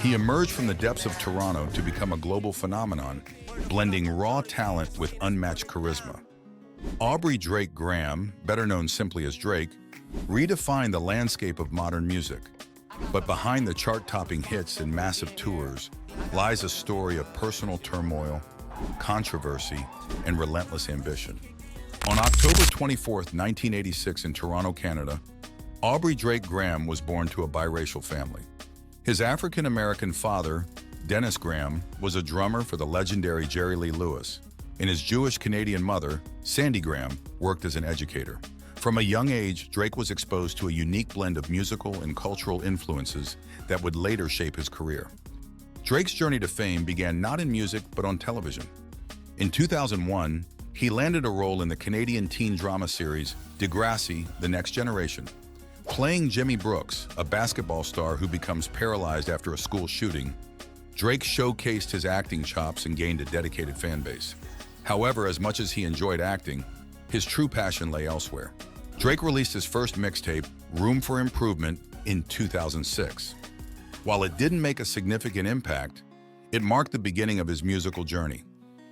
He emerged from the depths of Toronto to become a global phenomenon, blending raw talent with unmatched charisma. Aubrey Drake Graham, better known simply as Drake, redefined the landscape of modern music. But behind the chart-topping hits and massive tours lies a story of personal turmoil, controversy, and relentless ambition. On October 24, 1986 in Toronto, Canada, Aubrey Drake Graham was born to a biracial family. His African-American father, Dennis Graham, was a drummer for the legendary Jerry Lee Lewis, and his Jewish-Canadian mother, Sandy Graham, worked as an educator. From a young age, Drake was exposed to a unique blend of musical and cultural influences that would later shape his career. Drake's journey to fame began not in music, but on television. In 2001, he landed a role in the Canadian teen drama series Degrassi, The Next Generation. Playing Jimmy Brooks, a basketball star who becomes paralyzed after a school shooting, Drake showcased his acting chops and gained a dedicated fan base. However, as much as he enjoyed acting, his true passion lay elsewhere. Drake released his first mixtape, Room for Improvement, in 2006. While it didn't make a significant impact, it marked the beginning of his musical journey.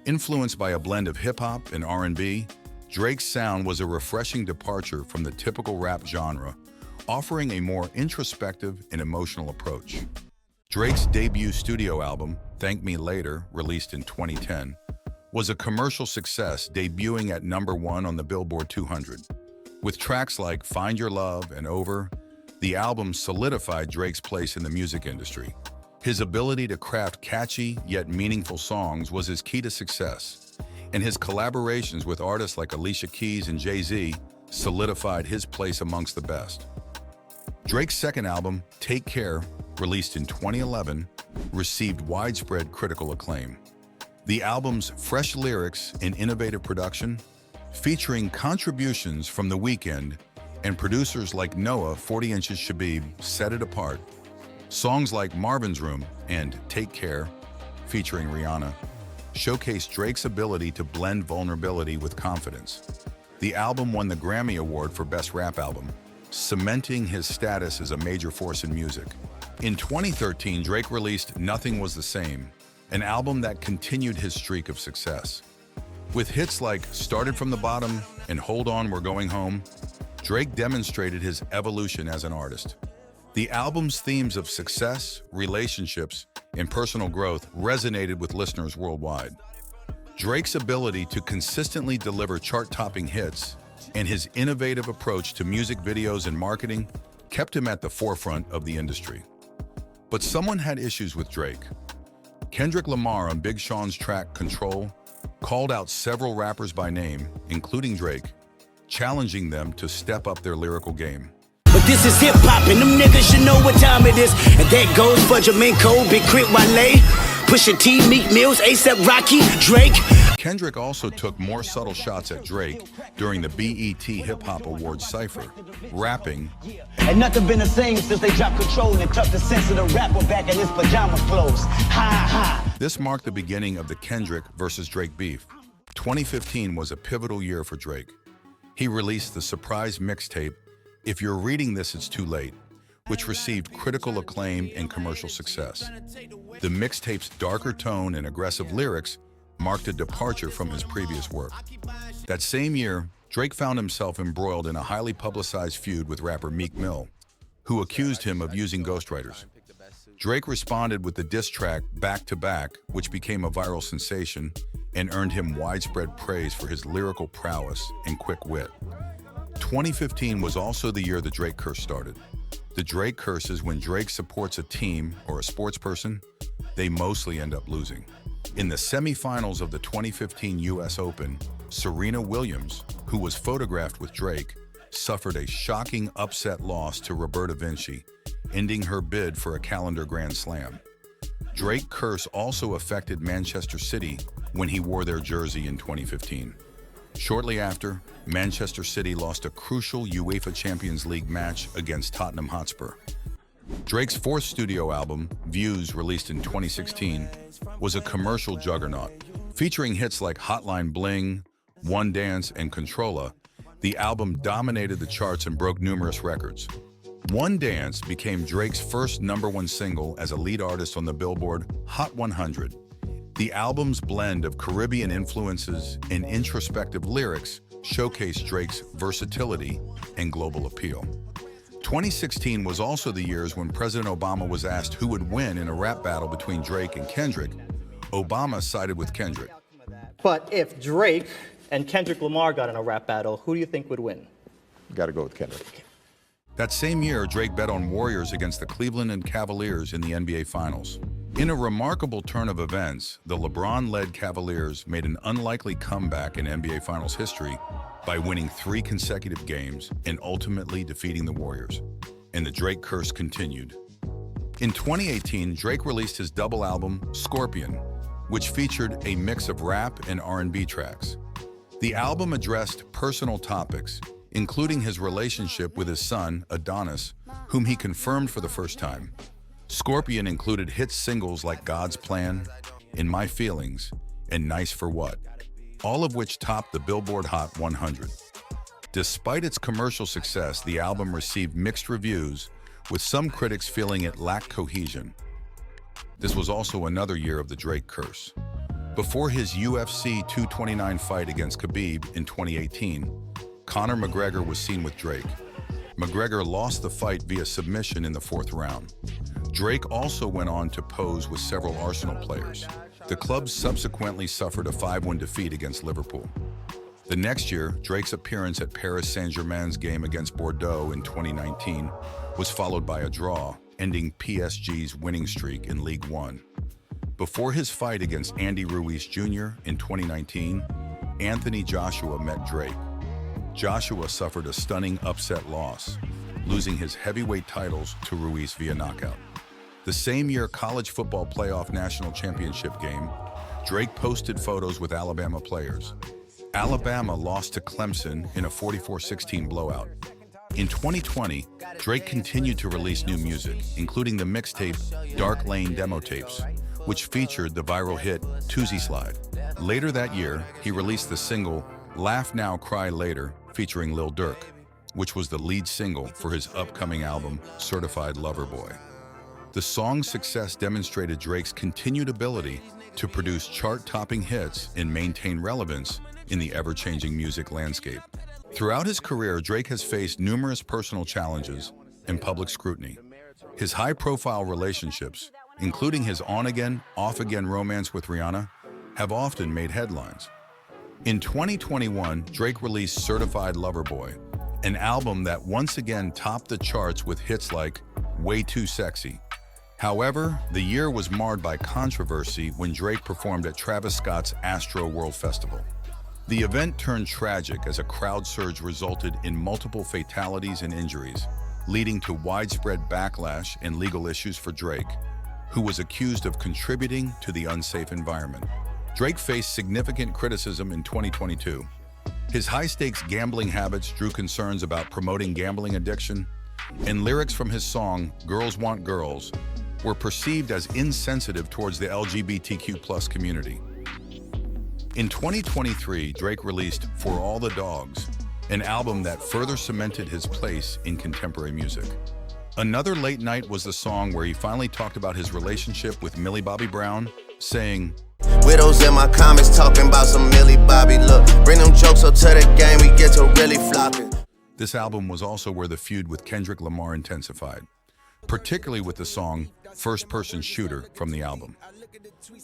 Influenced by a blend of hip-hop and R&B, Drake's sound was a refreshing departure from the typical rap genre, offering a more introspective and emotional approach. Drake's debut studio album, Thank Me Later, released in 2010, was a commercial success, debuting at #1 on the Billboard 200. With tracks like Find Your Love and Over, the album solidified Drake's place in the music industry. His ability to craft catchy yet meaningful songs was his key to success, and his collaborations with artists like Alicia Keys and Jay-Z solidified his place amongst the best. Drake's second album, Take Care, released in 2011, received widespread critical acclaim. The album's fresh lyrics and innovative production, featuring contributions from The Weeknd and producers like Noah 40 Inches Shabib, set it apart. Songs like Marvin's Room and Take Care, featuring Rihanna, showcased Drake's ability to blend vulnerability with confidence. The album won the Grammy Award for Best Rap Album, cementing his status as a major force in music. In 2013, Drake released Nothing Was the Same, an album that continued his streak of success. With hits like Started from the Bottom and Hold On, We're Going Home, Drake demonstrated his evolution as an artist. The album's themes of success, relationships, and personal growth resonated with listeners worldwide. Drake's ability to consistently deliver chart-topping hits and his innovative approach to music videos and marketing kept him at the forefront of the industry. But someone had issues with Drake. Kendrick Lamar on Big Sean's track Control called out several rappers by name, including Drake, challenging them to step up their lyrical game. But this is hip-hop and them niggas should know what time it is. And that goes for Jamaica, Big Crit Wale, Pusha T, Meek Mills, A$AP Rocky, Drake. Kendrick also took more subtle shots at Drake during the BET Hip Hop Awards cypher, rapping, "And nothing been the same since they dropped Control and tucked the sense of the rapper back in his pajama clothes. Ha ha." This marked the beginning of the Kendrick versus Drake beef. 2015 was a pivotal year for Drake. He released the surprise mixtape, If You're Reading This, It's Too Late, which received critical acclaim and commercial success. The mixtape's darker tone and aggressive lyrics marked a departure from his previous work. That same year, Drake found himself embroiled in a highly publicized feud with rapper Meek Mill, who accused him of using ghostwriters. Drake responded with the diss track Back to Back, which became a viral sensation and earned him widespread praise for his lyrical prowess and quick wit. 2015 was also the year the Drake curse started. The Drake curse is when Drake supports a team or a sports person, they mostly end up losing. In the semifinals of the 2015 US Open, Serena Williams, who was photographed with Drake, suffered a shocking upset loss to Roberta Vinci, ending her bid for a calendar Grand Slam. Drake's curse also affected Manchester City when he wore their jersey in 2015. Shortly after, Manchester City lost a crucial UEFA Champions League match against Tottenham Hotspur. Drake's fourth studio album, Views, released in 2016, was a commercial juggernaut. Featuring hits like Hotline Bling, One Dance, and Controlla, the album dominated the charts and broke numerous records. One Dance became Drake's first #1 single as a lead artist on the Billboard Hot 100. The album's blend of Caribbean influences and introspective lyrics showcased Drake's versatility and global appeal. 2016 was also the years when President Obama was asked who would win in a rap battle between Drake and Kendrick. Obama sided with Kendrick. But if Drake and Kendrick Lamar got in a rap battle, who do you think would win? Got to go with Kendrick. That same year, Drake bet on Warriors against the Cleveland Cavaliers in the NBA Finals. In a remarkable turn of events, the LeBron-led Cavaliers made an unlikely comeback in NBA Finals history by winning 3 consecutive games and ultimately defeating the Warriors. And the Drake curse continued. In 2018, Drake released his double album, Scorpion, which featured a mix of rap and R&B tracks. The album addressed personal topics, including his relationship with his son, Adonis, whom he confirmed for the first time. Scorpion included hit singles like God's Plan, In My Feelings, and Nice for What, all of which topped the Billboard Hot 100. Despite its commercial success, the album received mixed reviews, with some critics feeling it lacked cohesion. This was also another year of the Drake curse. Before his UFC 229 fight against Khabib in 2018, Conor McGregor was seen with Drake. McGregor lost the fight via submission in the 4th round. Drake also went on to pose with several Arsenal players. The club subsequently suffered a 5-1 defeat against Liverpool. The next year, Drake's appearance at Paris Saint-Germain's game against Bordeaux in 2019 was followed by a draw, ending PSG's winning streak in League One. Before his fight against Andy Ruiz Jr. in 2019, Anthony Joshua met Drake. Joshua suffered a stunning upset loss, losing his heavyweight titles to Ruiz via knockout. The same year college football playoff national championship game, Drake posted photos with Alabama players. Alabama lost to Clemson in a 44-16 blowout. In 2020, Drake continued to release new music, including the mixtape Dark Lane demo tapes, which featured the viral hit Toosie Slide. Later that year, he released the single Laugh Now, Cry Later, featuring Lil Durk, which was the lead single for his upcoming album, Certified Lover Boy. The song's success demonstrated Drake's continued ability to produce chart-topping hits and maintain relevance in the ever-changing music landscape. Throughout his career, Drake has faced numerous personal challenges and public scrutiny. His high-profile relationships, including his on-again, off-again romance with Rihanna, have often made headlines. In 2021, Drake released Certified Lover Boy, an album that once again topped the charts with hits like Way Too Sexy. However, the year was marred by controversy when Drake performed at Travis Scott's Astroworld Festival. The event turned tragic as a crowd surge resulted in multiple fatalities and injuries, leading to widespread backlash and legal issues for Drake, who was accused of contributing to the unsafe environment. Drake faced significant criticism in 2022. His high-stakes gambling habits drew concerns about promoting gambling addiction, and lyrics from his song Girls Want Girls were perceived as insensitive towards the LGBTQ+ community. In 2023, Drake released For All the Dogs, an album that further cemented his place in contemporary music. Another late night was the song where he finally talked about his relationship with Millie Bobby Brown, saying, Widows in my comments talking about some Millie Bobby. Look, bring them jokes up to the game, we get to really flopping. This album was also where the feud with Kendrick Lamar intensified, particularly with the song First Person Shooter from the album.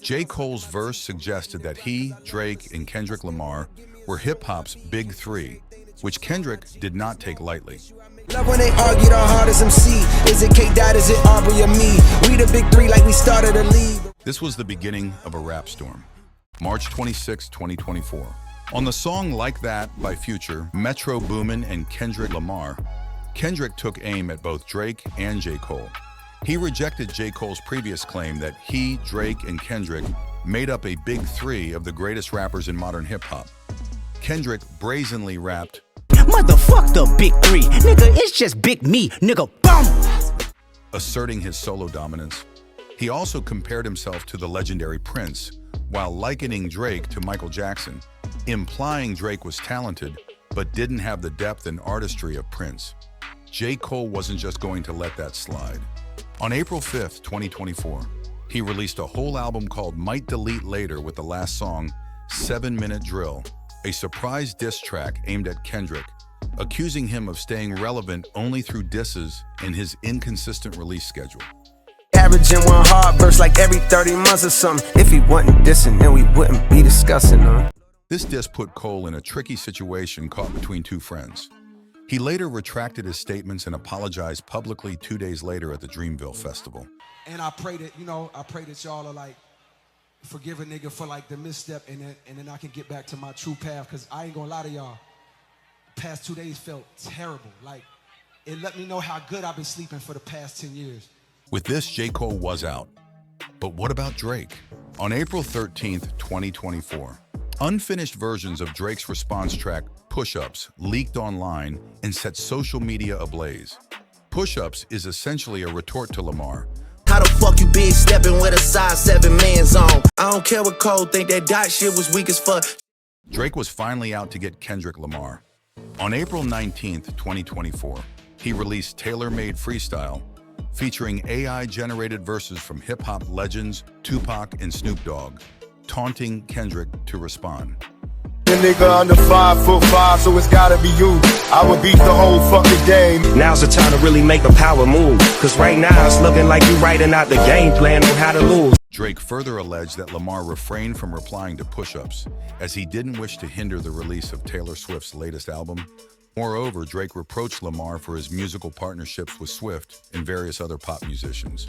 J. Cole's verse suggested that he, Drake, and Kendrick Lamar were hip-hop's big three, which Kendrick did not take lightly. Love when they argue the hardest MC. Is it K-Dot, is it Aubrey or me? We the big three like we started a league. This was the beginning of a rap storm. March 26, 2024. On the song Like That by Future, Metro Boomin, and Kendrick Lamar, Kendrick took aim at both Drake and J. Cole. He rejected J. Cole's previous claim that he, Drake, and Kendrick made up a big three of the greatest rappers in modern hip-hop. Kendrick brazenly rapped, Motherfuck the big three, nigga, it's just big me, nigga, boom! Asserting his solo dominance. He also compared himself to the legendary Prince, while likening Drake to Michael Jackson, implying Drake was talented, but didn't have the depth and artistry of Prince. J. Cole wasn't just going to let that slide. On April 5th, 2024, he released a whole album called Might Delete Later with the last song, 7 Minute Drill, a surprise diss track aimed at Kendrick, accusing him of staying relevant only through disses in his inconsistent release schedule. Averaging one hard verse like every 30 months or something. If he wasn't dissing, then we wouldn't be discussing, This diss put Cole in a tricky situation caught between two friends. He later retracted his statements and apologized publicly 2 days later at the Dreamville Festival. And I pray that, I pray that y'all are like, forgive a nigga for like the misstep, and then I can get back to my true path, because I ain't gonna lie to y'all. The past 2 days felt terrible. Like, it let me know how good I've been sleeping for the past 10 years. With this, J. Cole was out. But what about Drake? On April 13th, 2024, unfinished versions of Drake's response track, Push-Ups, leaked online and set social media ablaze. Push-Ups is essentially a retort to Lamar. How the fuck you big stepping with a size 7 man's on? I don't care what Cole think, that dot shit was weak as fuck. Drake was finally out to get Kendrick Lamar. On April 19th, 2024, he released Tailor-Made Freestyle, featuring AI-generated verses from hip-hop legends Tupac and Snoop Dogg, taunting Kendrick to respond. The nigga under 5'5", so it's gotta be you. I would beat the whole fucking game. Now's the time to really make a power move, cause right now it's looking like you writing out the game plan on how to lose. Drake further alleged that Lamar refrained from replying to Push-Ups, as he didn't wish to hinder the release of Taylor Swift's latest album. Moreover, Drake reproached Lamar for his musical partnerships with Swift and various other pop musicians.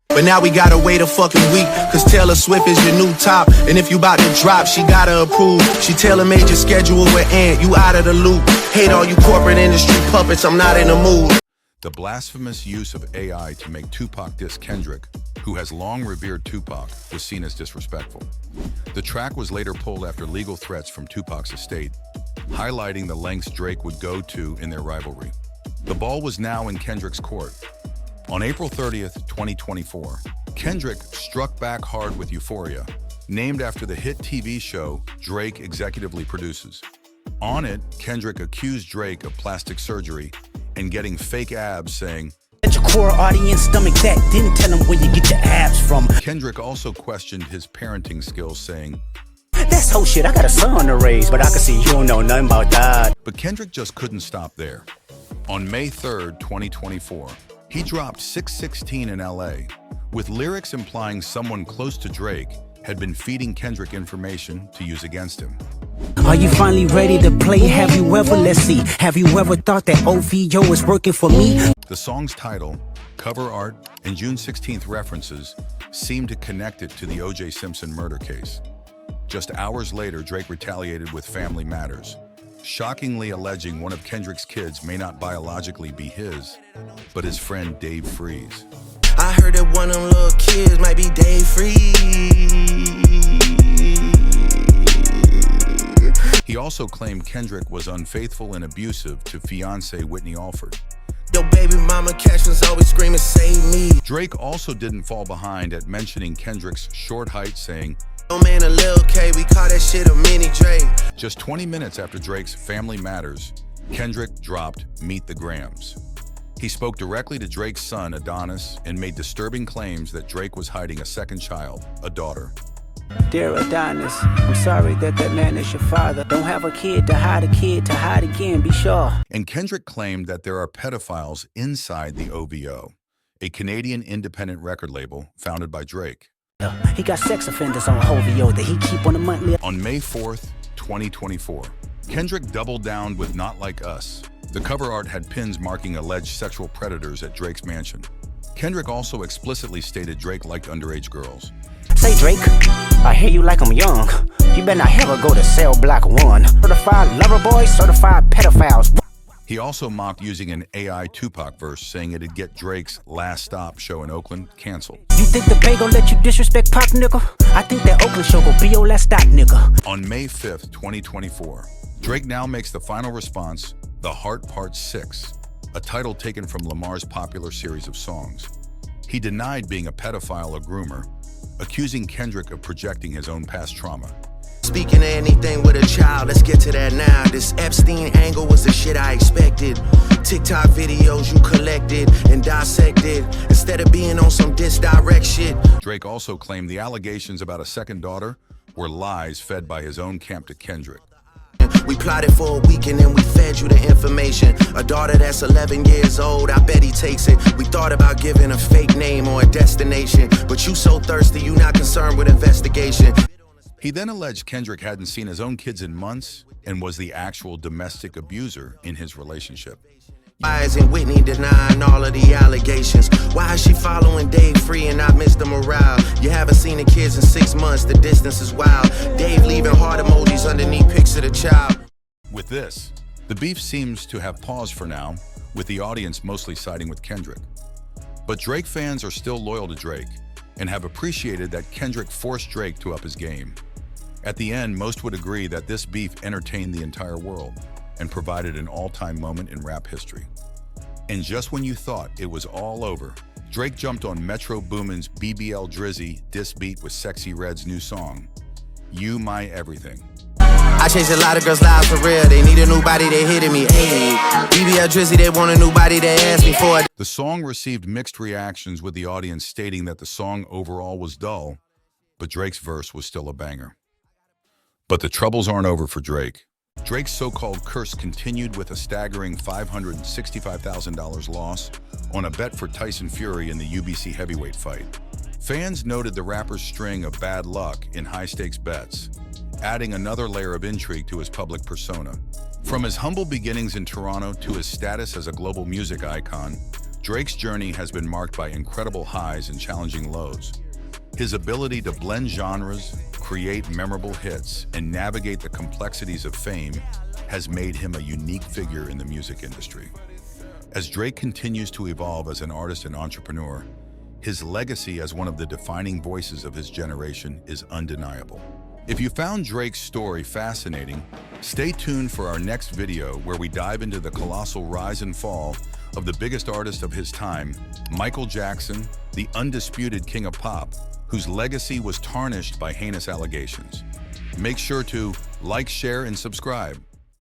But now we gotta wait a fucking week, cause Taylor Swift is your new top. And if you bout to drop, she gotta approve. She tailor-made your schedule with Ant, you out of the loop. Hate all you corporate industry puppets, I'm not in the mood. The blasphemous use of AI to make Tupac diss Kendrick, who has long revered Tupac, was seen as disrespectful. The track was later pulled after legal threats from Tupac's estate, highlighting the lengths Drake would go to in their rivalry. The ball was now in Kendrick's court. On April 30th, 2024, Kendrick struck back hard with Euphoria, named after the hit TV show Drake executively produces. On it, Kendrick accused Drake of plastic surgery and getting fake abs, saying, Let your core audience stomach that, didn't tell them where you get your abs from. Kendrick also questioned his parenting skills, saying, That's whole shit, I got a son to raise, but I can see you don't know nothing about that. But Kendrick just couldn't stop there. On May 3rd, 2024, he dropped 616 in LA, with lyrics implying someone close to Drake had been feeding Kendrick information to use against him. Are you finally ready to play? Have you ever, let's see, have you ever thought that OVO is working for me? The song's title, cover art, and June 16th references seemed to connect it to the O.J. Simpson murder case. Just hours later, Drake retaliated with Family Matters, shockingly alleging one of Kendrick's kids may not biologically be his, but his friend Dave Freeze. I heard that one of them little kids might be Dave Freeze. He also claimed Kendrick was unfaithful and abusive to fiancée Whitney Alford. Your baby mama captions always screaming, save me. Drake also didn't fall behind at mentioning Kendrick's short height, saying, Oh man, a Lil K, we call that shit a mini Drake. Just 20 minutes after Drake's Family Matters, Kendrick dropped Meet the Grahams. He spoke directly to Drake's son, Adonis, and made disturbing claims that Drake was hiding a second child, a daughter. Dear Adonis, I'm sorry that man is your father. Don't have a kid to hide again, be sure. And Kendrick claimed that there are pedophiles inside the OVO, a Canadian independent record label founded by Drake. He got sex offenders on OVO that he keep on the monthly. On May 4th, 2024, Kendrick doubled down with Not Like Us. The cover art had pins marking alleged sexual predators at Drake's mansion. Kendrick also explicitly stated Drake liked underage girls. Say Drake, I hear you like I'm young. You better not ever go to cell block 1. Certified lover boys, certified pedophiles. He also mocked using an AI Tupac verse, saying it'd get Drake's Last Stop show in Oakland canceled. You think the Bay gon' let you disrespect Pac, nigga? I think that Oakland show gon' be your last stop, nigga. On May 5th, 2024, Drake now makes the final response, The Heart Part 6, a title taken from Lamar's popular series of songs. He denied being a pedophile or groomer, accusing Kendrick of projecting his own past trauma. Speaking of anything with a child, let's get to that now. This Epstein angle was the shit I expected. TikTok videos you collected and dissected instead of being on some direct shit. Drake also claimed the allegations about a second daughter were lies fed by his own camp to Kendrick. We plotted for a week and then we fed you the information. A daughter that's 11 years old, I bet he takes it. We thought about giving a fake name or a destination, but you so thirsty, you not concerned with investigation. He then alleged Kendrick hadn't seen his own kids in months and was the actual domestic abuser in his relationship. Why isn't Whitney denying all of the allegations? Why is she following Dave free and not Mr. Morale? You haven't seen the kids in 6 months, the distance is wild. Dave leaving heart emojis underneath pics of the child. With this, the beef seems to have paused for now, with the audience mostly siding with Kendrick. But Drake fans are still loyal to Drake and have appreciated that Kendrick forced Drake to up his game. At the end, most would agree that this beef entertained the entire world and provided an all-time moment in rap history. And just when you thought it was all over, Drake jumped on Metro Boomin's BBL Drizzy diss beat with Sexy Red's new song, You My Everything. I changed a lot of girls' lives for real. They need a new body, they hitting me. Hey, BBL Drizzy, they want a new body, they asked me for it. The song received mixed reactions, with the audience stating that the song overall was dull, but Drake's verse was still a banger. But the troubles aren't over for Drake. Drake's so-called curse continued with a staggering $565,000 loss on a bet for Tyson Fury in the UBC heavyweight fight. Fans noted the rapper's string of bad luck in high-stakes bets, adding another layer of intrigue to his public persona. From his humble beginnings in Toronto to his status as a global music icon, Drake's journey has been marked by incredible highs and challenging lows. His ability to blend genres, create memorable hits, and navigate the complexities of fame has made him a unique figure in the music industry. As Drake continues to evolve as an artist and entrepreneur, his legacy as one of the defining voices of his generation is undeniable. If you found Drake's story fascinating, stay tuned for our next video where we dive into the colossal rise and fall of the biggest artist of his time, Michael Jackson, the undisputed king of pop, whose legacy was tarnished by heinous allegations. Make sure to like, share, and subscribe.